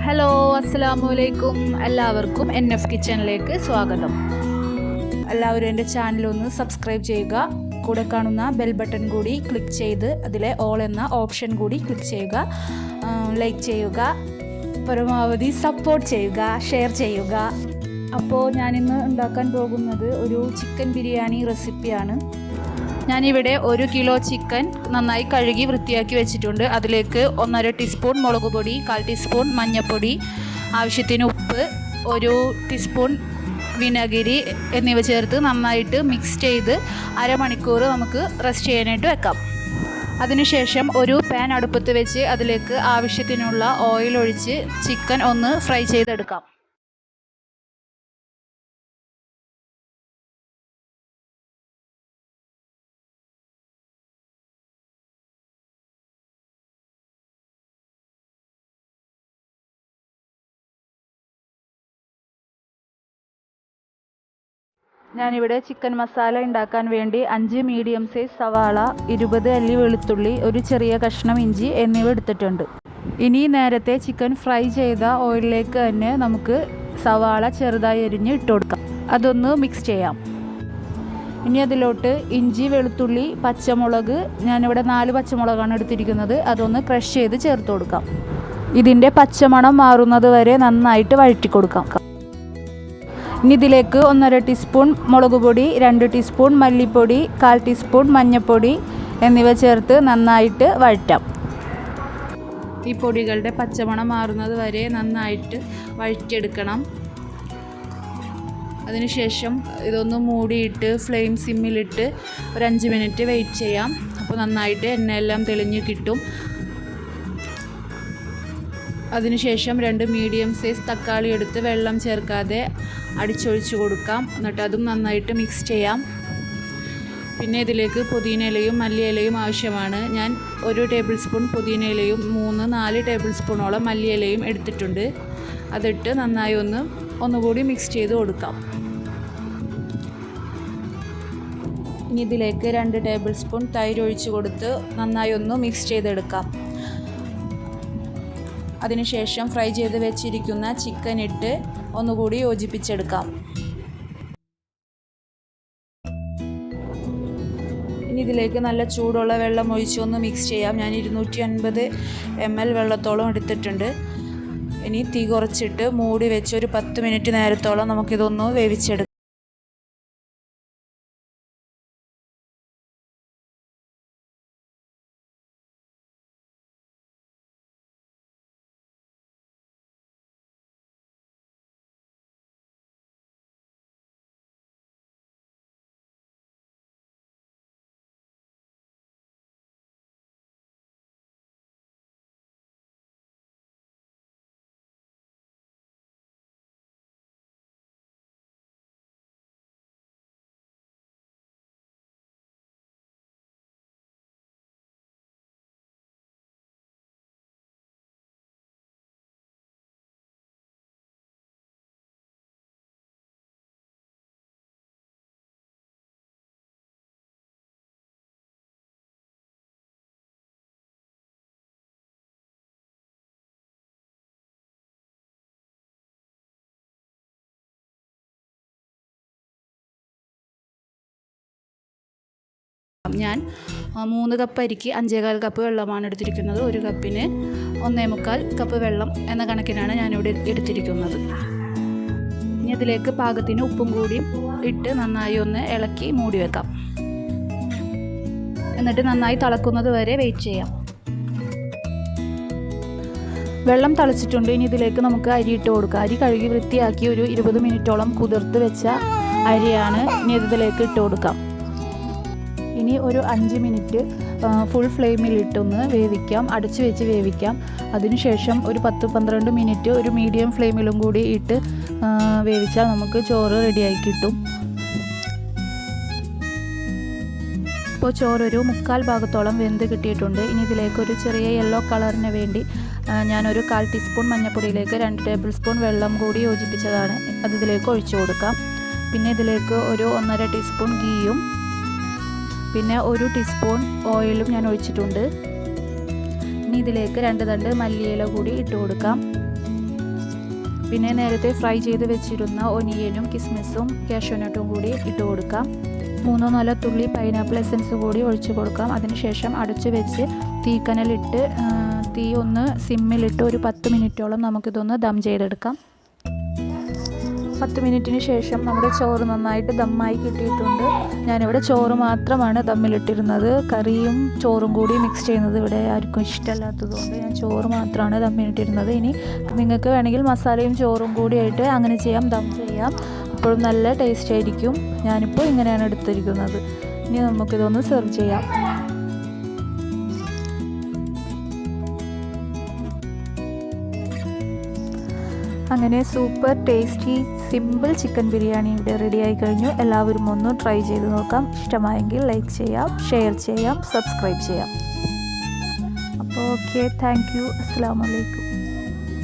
Hello, അസ്സലാമലൈക്കും. എല്ലാവർക്കും NF കിച്ചണിലേക്ക് സ്വാഗതം. എല്ലാവരും എൻ്റെ ചാനലൊന്ന് സബ്സ്ക്രൈബ് ചെയ്യുക. കൂടെ കാണുന്ന ബെൽ ബട്ടൺ കൂടി ക്ലിക്ക് ചെയ്ത് അതിലെ ഓൾ എന്ന ഓപ്ഷൻ കൂടി ക്ലിക്ക് ചെയ്യുക. ലൈക്ക് ചെയ്യുക, പരമാവധി സപ്പോർട്ട് ചെയ്യുക, ഷെയർ ചെയ്യുക. അപ്പോൾ ഞാനിന്ന് ഉണ്ടാക്കാൻ പോകുന്നത് ഒരു ചിക്കൻ ബിരിയാണി റെസിപ്പിയാണ്. ഞാനിവിടെ 1 കിലോ ചിക്കൻ നന്നായി കഴുകി വൃത്തിയാക്കി വെച്ചിട്ടുണ്ട്. അതിലേക്ക് 1.5 ടീസ്പൂൺ മുളക് പൊടി, 1/4 ടീസ്പൂൺ മഞ്ഞൾപ്പൊടി, ആവശ്യത്തിന് ഉപ്പ്, 1 ടീസ്പൂൺ വിനാഗിരി എന്നിവ ചേർത്ത് നന്നായിട്ട് മിക്സ് ചെയ്ത് അരമണിക്കൂർ നമുക്ക് റെസ്റ്റ് ചെയ്യാനായിട്ട് വെക്കാം. അതിനുശേഷം ഒരു പാൻ അടുപ്പത്ത് വെച്ച് അതിലേക്ക് ആവശ്യത്തിനുള്ള ഓയിൽ ഒഴിച്ച് ചിക്കൻ ഒന്ന് ഫ്രൈ ചെയ്തെടുക്കാം. ഞാനിവിടെ ചിക്കൻ മസാല ഉണ്ടാക്കാൻ വേണ്ടി 5 മീഡിയം സൈസ് സവാള, 20 അല്ലി വെളുത്തുള്ളി, ഒരു ചെറിയ കഷ്ണം ഇഞ്ചി എന്നിവ എടുത്തിട്ടുണ്ട്. ഇനി നേരത്തെ ചിക്കൻ ഫ്രൈ ചെയ്ത ഓയിലിലേക്ക് തന്നെ നമുക്ക് സവാള ചെറുതായി അരിഞ്ഞ് ഇട്ട് കൊടുക്കാം. അതൊന്ന് മിക്സ് ചെയ്യാം. ഇനി അതിലോട്ട് ഇഞ്ചി, വെളുത്തുള്ളി, പച്ചമുളക്, ഞാനിവിടെ 4 പച്ചമുളകാണ് എടുത്തിരിക്കുന്നത്, അതൊന്ന് ക്രഷ് ചെയ്ത് ചേർത്ത് കൊടുക്കാം. ഇതിൻ്റെ പച്ചമണം മാറുന്നത് വരെ നന്നായിട്ട് വഴറ്റി കൊടുക്കാം. ഇനി ഇതിലേക്ക് 1.5 ടീസ്പൂൺ മുളക് പൊടി, 2 ടീസ്പൂൺ മല്ലിപ്പൊടി, 1/4 ടീസ്പൂൺ മഞ്ഞൾപ്പൊടി എന്നിവ ചേർത്ത് നന്നായിട്ട് വഴറ്റാം. ഈ പൊടികളുടെ പച്ചമണം മാറുന്നത് വരെ നന്നായിട്ട് വഴറ്റിയെടുക്കണം. അതിനുശേഷം ഇതൊന്ന് മൂടിയിട്ട് ഫ്ലെയിം സിമ്മിലിട്ട് ഒരു 5 മിനിറ്റ് വെയിറ്റ് ചെയ്യാം. അപ്പോൾ നന്നായിട്ട് എണ്ണയെല്ലാം തെളിഞ്ഞ് കിട്ടും. അതിനുശേഷം 2 മീഡിയം സൈസ് തക്കാളി എടുത്ത് വെള്ളം ചേർക്കാതെ അടിച്ചൊഴിച്ച് കൊടുക്കാം. എന്നിട്ട് അതും നന്നായിട്ട് മിക്സ് ചെയ്യാം. പിന്നെ ഇതിലേക്ക് പുതിനയിലയും മല്ലിയിലയും ആവശ്യമാണ്. ഞാൻ 1 ടേബിൾ സ്പൂൺ പുതിനയിലയും 3-4 ടേബിൾ സ്പൂണോളം മല്ലിയിലയും എടുത്തിട്ടുണ്ട്. അതിട്ട് നന്നായി ഒന്നുകൂടി മിക്സ് ചെയ്ത് കൊടുക്കാം. ഇനി ഇതിലേക്ക് 2 ടേബിൾ സ്പൂൺ തൈര് ഒഴിച്ച് കൊടുത്ത് നന്നായി ഒന്ന് മിക്സ് ചെയ്തെടുക്കാം. അതിനുശേഷം ഫ്രൈ ചെയ്ത് വെച്ചിരിക്കുന്ന ചിക്കൻ ഇട്ട് ഒന്നുകൂടി യോജിപ്പിച്ചെടുക്കാം. ഇനി ഇതിലേക്ക് നല്ല ചൂടുള്ള വെള്ളം ഒഴിച്ച് ഒന്ന് മിക്സ് ചെയ്യാം. ഞാൻ 250 ml വെള്ളത്തോളം എടുത്തിട്ടുണ്ട്. ഇനി തീ കുറച്ചിട്ട് മൂടി വെച്ച് ഒരു 10 മിനിറ്റ് നേരത്തോളം നമുക്കിതൊന്ന് വേവിച്ചെടുക്കാം. ഞാൻ 3 കപ്പ് അരിക്ക് 5.25 കപ്പ് വെള്ളമാണ് എടുത്തിരിക്കുന്നത്. 1 കപ്പിന് 1.25 കപ്പ് വെള്ളം എന്ന കണക്കിനാണ് ഞാനിവിടെ എടുത്തിരിക്കുന്നത്. ഇനി അതിലേക്ക് പാകത്തിന് ഉപ്പും കൂടി ഇട്ട് നന്നായി ഒന്ന് ഇളക്കി മൂടി വെക്കാം. എന്നിട്ട് നന്നായി തിളക്കുന്നത് വരെ വെയിറ്റ് ചെയ്യാം. വെള്ളം തിളച്ചിട്ടുണ്ട്. ഇനി ഇതിലേക്ക് നമുക്ക് അരി ഇട്ട് കൊടുക്കാം. അരി കഴുകി വൃത്തിയാക്കി ഒരു 20 മിനിറ്റോളം കുതിർത്ത് വെച്ച അരിയാണ്. ഇനി ഇതിലേക്ക് ഇട്ട് കൊടുക്കാം. ഇനി ഒരു 5 മിനിറ്റ് ഫുൾ ഫ്ലെയിമിലിട്ടൊന്ന് വേവിക്കാം, അടച്ചു വെച്ച് വേവിക്കാം. അതിനുശേഷം ഒരു 10-12 മിനിറ്റ് ഒരു മീഡിയം ഫ്ലെയിമിലും കൂടി ഇട്ട് വേവിച്ചാൽ നമുക്ക് ചോറ് റെഡിയായി കിട്ടും. ഇപ്പോൾ ചോറൊരു 1/4 ഭാഗത്തോളം വെന്ത് കിട്ടിയിട്ടുണ്ട്. ഇനി ഇതിലേക്ക് ഒരു ചെറിയ യെല്ലോ കളറിന് വേണ്ടി ഞാനൊരു 1/4 ടീസ്പൂൺ മഞ്ഞൾപ്പൊടിയിലേക്ക് 2 ടേബിൾ സ്പൂൺ വെള്ളം കൂടി യോജിപ്പിച്ചതാണ്. അത് ഇതിലേക്ക് ഒഴിച്ചു കൊടുക്കാം. പിന്നെ ഇതിലേക്ക് ഒരു 1.5 ടീസ്പൂൺ ഗീയും പിന്നെ 1 ടീസ്പൂൺ ഓയിലും ഞാൻ ഒഴിച്ചിട്ടുണ്ട്. ഇനി ഇതിലേക്ക് 2 തണ്ട് മല്ലിയില കൂടി ഇട്ട് കൊടുക്കാം. പിന്നെ നേരത്തെ ഫ്രൈ ചെയ്ത് വെച്ചിരുന്ന ഒനിയനും കിസ്മിസും കാഷ്യൂനട്ടും കൂടി ഇട്ട് കൊടുക്കാം. 3-4 തുള്ളി പൈനാപ്പിൾ എസൻസ് കൂടി ഒഴിച്ച് കൊടുക്കാം. അതിനുശേഷം അടച്ചു വെച്ച് തീക്കനലിട്ട് തീ ഒന്ന് സിമ്മിലിട്ട് ഒരു 10 മിനിറ്റോളം നമുക്കിതൊന്ന് ദം ചെയ്തെടുക്കാം. 10 മിനിറ്റിന് ശേഷം നമ്മുടെ ചോറ് നന്നായിട്ട് ദമ്മായി കിട്ടിയിട്ടുണ്ട്. ഞാനിവിടെ ചോറ് മാത്രമാണ് ദമ്മിലിട്ടിരുന്നത്. കറിയും ചോറും കൂടി മിക്സ് ചെയ്യുന്നത് ഇവിടെ ആർക്കും ഇഷ്ടമല്ലാത്തതുകൊണ്ട് ഞാൻ ചോറ് മാത്രമാണ് ദമ്മിലിട്ടിരുന്നത്. ഇനി നിങ്ങൾക്ക് വേണമെങ്കിൽ മസാലയും ചോറും കൂടി ആയിട്ട് അങ്ങനെ ചെയ്യാം, ദം ചെയ്യാം. അപ്പോഴും നല്ല ടേസ്റ്റ് ആയിരിക്കും. ഞാനിപ്പോൾ ഇങ്ങനെയാണ് എടുത്തിരിക്കുന്നത്. ഇനി നമുക്കിതൊന്ന് സെർവ് ചെയ്യാം. അങ്ങനെ super tasty simple chicken biryani ഇവിടെ റെഡിയായി കഴിഞ്ഞു. എല്ലാവരും ഒന്ന് ട്രൈ ചെയ്ത് നോക്കാം. ഇഷ്ടമായെങ്കിൽ ലൈക്ക് ചെയ്യാം, ഷെയർ ചെയ്യാം, സബ്സ്ക്രൈബ് ചെയ്യാം. അപ്പോൾ ഓക്കെ, താങ്ക് യു. അസ്സലാമു അലൈക്കും.